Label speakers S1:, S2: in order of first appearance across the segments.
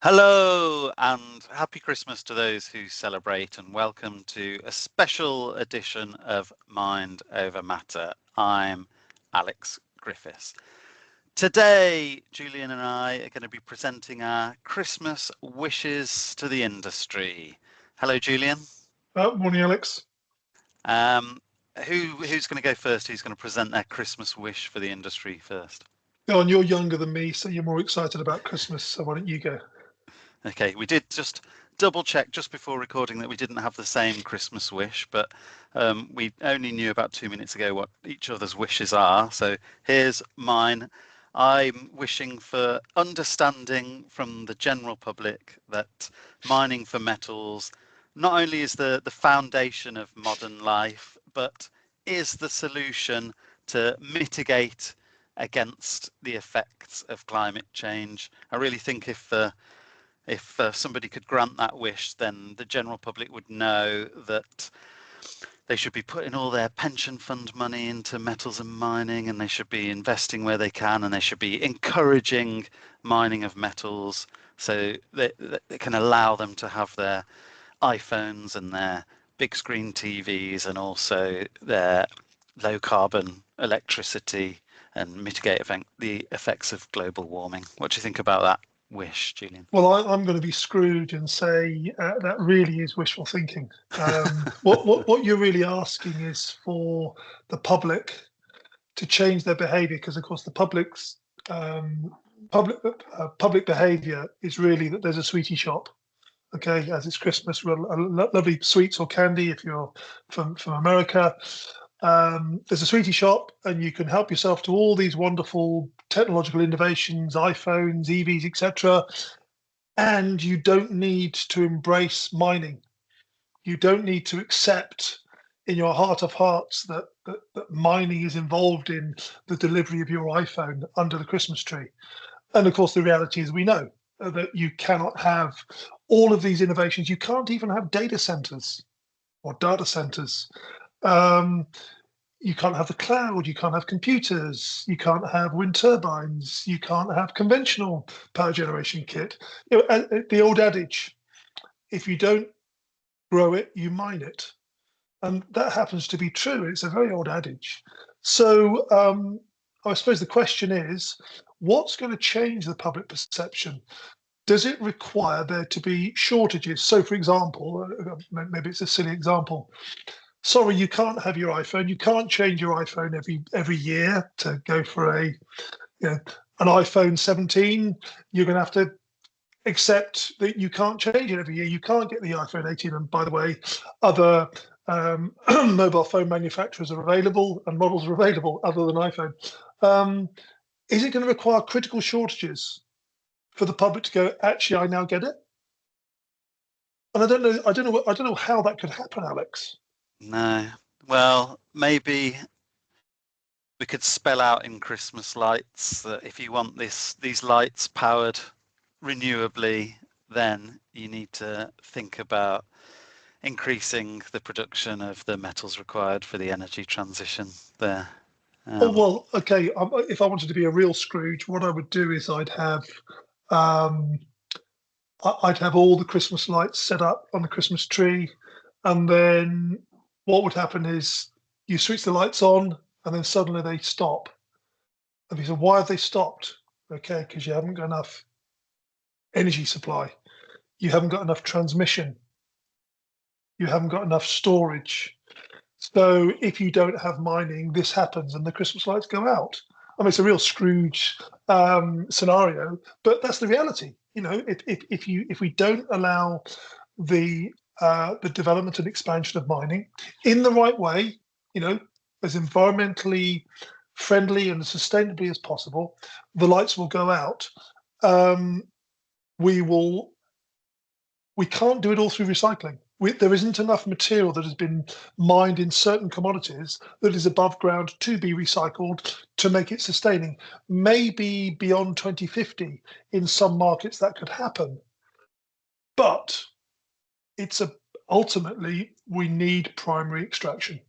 S1: Hello and happy Christmas to those who celebrate, and welcome to a special edition of Mind Over Matter. I'm Alex Griffiths. Today, Julian and I are going to be presenting our Christmas wishes to the industry. Hello, Julian.
S2: Morning, Alex.
S1: Um, who's going to go first? Who's going to present their Christmas wish for the industry first?
S2: Go on, you're younger than me, so you're more excited about Christmas. So why don't you go?
S1: Okay, we did just double check just before recording that we didn't have the same Christmas wish, but we only knew about 2 minutes ago what each other's wishes are. So here's mine. I'm wishing for understanding from the general public that mining for metals not only is the foundation of modern life, but is the solution to mitigate against the effects of climate change. I really think if somebody could grant that wish, then the general public would know that they should be putting all their pension fund money into metals and mining, and they should be investing where they can, and they should be encouraging mining of metals so that it can allow them to have their iPhones and their big screen TVs and also their low carbon electricity and mitigate the effects of global warming. What do you think about that wish, Julian?
S2: Well, I'm going to be Scrooge and say that really is wishful thinking. What you're really asking is for the public to change their behaviour, because of course the um, public behaviour is really that there's a sweetie shop. Okay, as it's Christmas, lovely sweets or candy if you're from America. There's a sweetie shop, and you can help yourself to all these wonderful technological innovations, iPhones, EVs, etc. And you don't need to embrace mining. You don't need to accept in your heart of hearts that mining is involved in the delivery of your iPhone under the Christmas tree. And of course, the reality is we know that you cannot have all of these innovations. You can't even have data centers or data centers. Um, you can't have the cloud, you can't have computers, you can't have wind turbines, you can't have conventional power generation kit. The old adage, if you don't grow it, you mine it. And that happens to be true. It's a very old adage. So I suppose the question is, what's going to change the public perception? Does it require there to be shortages? So, for example, maybe it's a silly example. Sorry, you can't have your iPhone. You can't change your iPhone every year to go for an iPhone 17. You're going to have to accept that you can't change it every year. You can't get the iPhone 18. And by the way, other mobile phone manufacturers are available and models are available other than iPhone. Um, is it going to require critical shortages for the public to go, actually, I now get it? And I don't know how that could happen, Alex.
S1: No. Well, maybe we could spell out in Christmas lights that if you want these lights powered renewably, then you need to think about increasing the production of the metals required for the energy transition there.
S2: Oh
S1: Um,
S2: well, okay. If I wanted to be a real Scrooge, what I would do is um, I'd have all the Christmas lights set up on the Christmas tree, and then what would happen is you switch the lights on, and then suddenly they stop. And you say, why have they stopped? Okay, because you haven't got enough energy supply, you haven't got enough transmission, you haven't got enough storage. So if you don't have mining, this happens, and the Christmas lights go out. I mean, it's a real Scrooge scenario, but that's the reality. You know, if we don't allow the development and expansion of mining in the right way, you know, as environmentally friendly and as sustainably as possible, the lights will go out. Um, we will we can't do it all through recycling. There isn't enough material that has been mined in certain commodities that is above ground to be recycled to make it sustaining. Maybe beyond 2050, in some markets that could happen, but it's a ultimately we need primary extraction.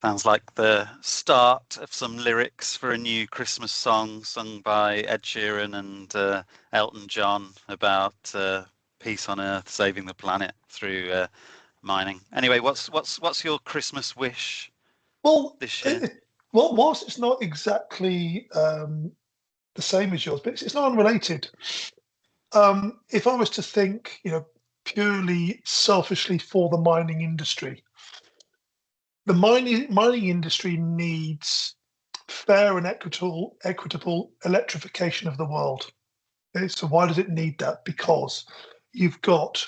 S1: Sounds like the start of some lyrics for a new Christmas song sung by Ed Sheeran and Elton John about peace on Earth, saving the planet through mining. Anyway, what's your Christmas wish
S2: Well,
S1: this year?
S2: well, whilst it's not exactly the same as yours, but it's not unrelated. If I was to think, purely selfishly for the mining industry, the mining industry needs fair and equitable electrification of the world. Okay, so why does it need that? Because you've got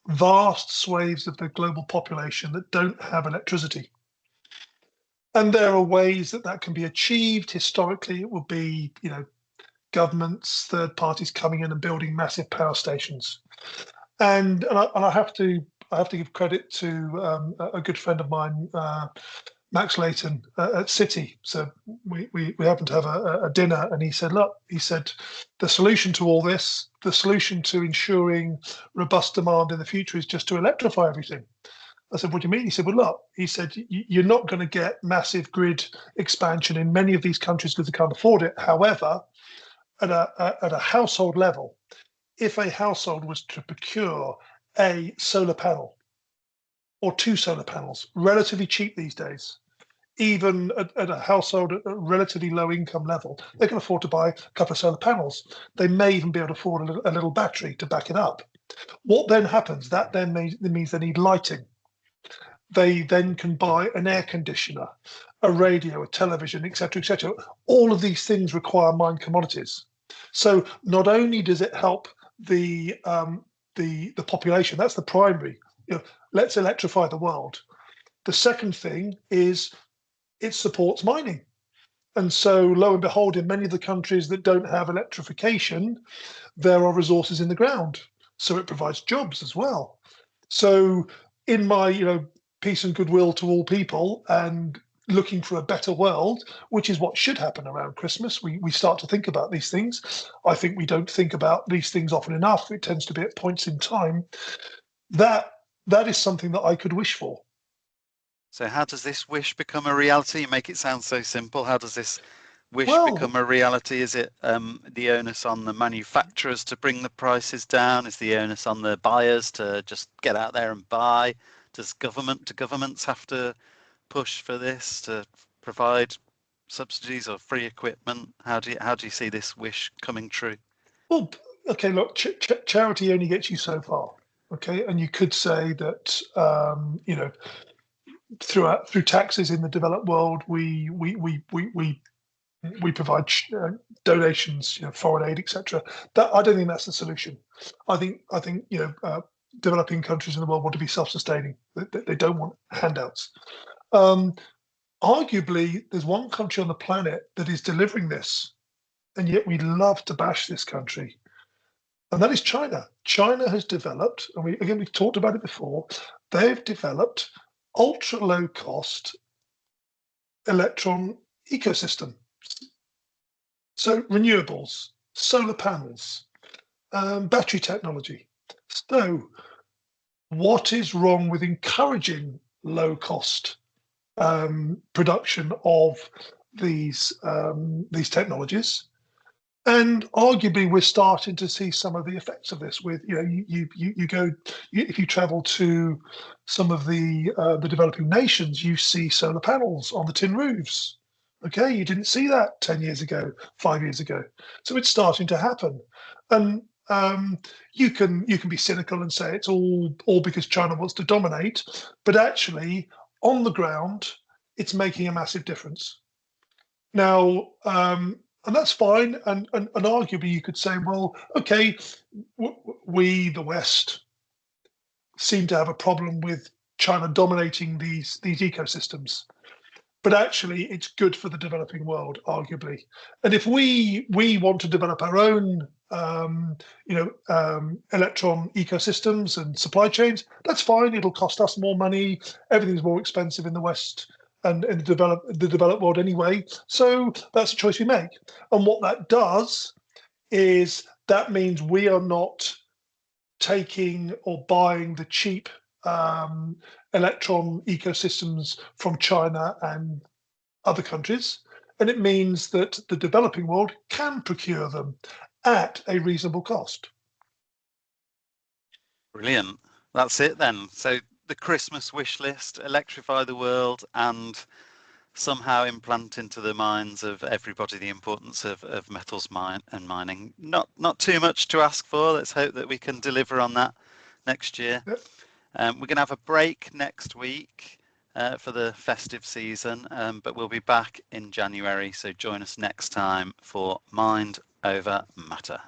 S2: vast swathes of the global population that don't have electricity. And there are ways that that can be achieved. Historically, it would be, governments, third parties coming in and building massive power stations. And I have to give credit to a good friend of mine, Max Layton at City. So we happened to have a dinner, and he said, look, the solution to all this, the solution to ensuring robust demand in the future is just to electrify everything. I said, what do you mean? He said, well, look, he said, you're not going to get massive grid expansion in many of these countries because they can't afford it. However, at a household level, if a household was to procure a solar panel or two solar panels, relatively cheap these days, even at a household at a relatively low income level, they can afford to buy a couple of solar panels. They may even be able to afford a little battery to back it up. What then happens? That then means they need lighting. They then can buy an air conditioner, a radio, a television, etc., etc. All of these things require mined commodities. So not only does it help the population, that's the primary. Let's electrify the world. The second thing is it supports mining. And so, lo and behold, in many of the countries that don't have electrification, there are resources in the ground. So it provides jobs as well. So in my, peace and goodwill to all people and looking for a better world, which is what should happen around Christmas, we start to think about these things. I think we don't think about these things often enough. It tends to be at points in time. That is something that I could wish for.
S1: So how does this wish become a reality? You make it sound so simple. How does this wish
S2: Well,
S1: become a reality? Is it the onus on the manufacturers to bring the prices down? Is the onus on the buyers to just get out there and buy? Do governments have to push for this to provide subsidies or free equipment? How do you see this wish coming true?
S2: well, okay. Look, charity only gets you so far. Okay, and you could say that through taxes in the developed world, we provide donations, foreign aid, etc. That I don't think that's the solution. I think developing countries in the world want to be self-sustaining. They don't want handouts. Arguably, there's one country on the planet that is delivering this, and yet we love to bash this country, and that is China. China has developed, and we've talked about it before. They've developed ultra low cost electron ecosystem. So renewables, solar panels, battery technology. So what is wrong with encouraging low cost production of these technologies? And arguably, we're starting to see some of the effects of this. With if you travel to some of the developing nations, you see solar panels on the tin roofs. Okay, you didn't see that 10 years ago, 5 years ago. So it's starting to happen, and you can be cynical and say it's all because China wants to dominate, but actually on the ground, it's making a massive difference. Now, and that's fine. And arguably, you could say, well, okay, we, the West, seem to have a problem with China dominating these ecosystems. But actually, it's good for the developing world, arguably. And if we want to develop our own, electron ecosystems and supply chains, that's fine. It'll cost us more money. Everything's more expensive in the West and in the developed world anyway. So that's a choice we make. And what that does is that means we are not taking or buying the cheap electron ecosystems from China and other countries, and it means that the developing world can procure them at a reasonable cost.
S1: Brilliant. That's it then. So the Christmas wish list, electrify the world, and somehow implant into the minds of everybody the importance of metals mining. Not too much to ask for. Let's hope that we can deliver on that next year.
S2: Yep.
S1: We're going to have a break next week for the festive season, but we'll be back in January. So join us next time for Mind Over Matter.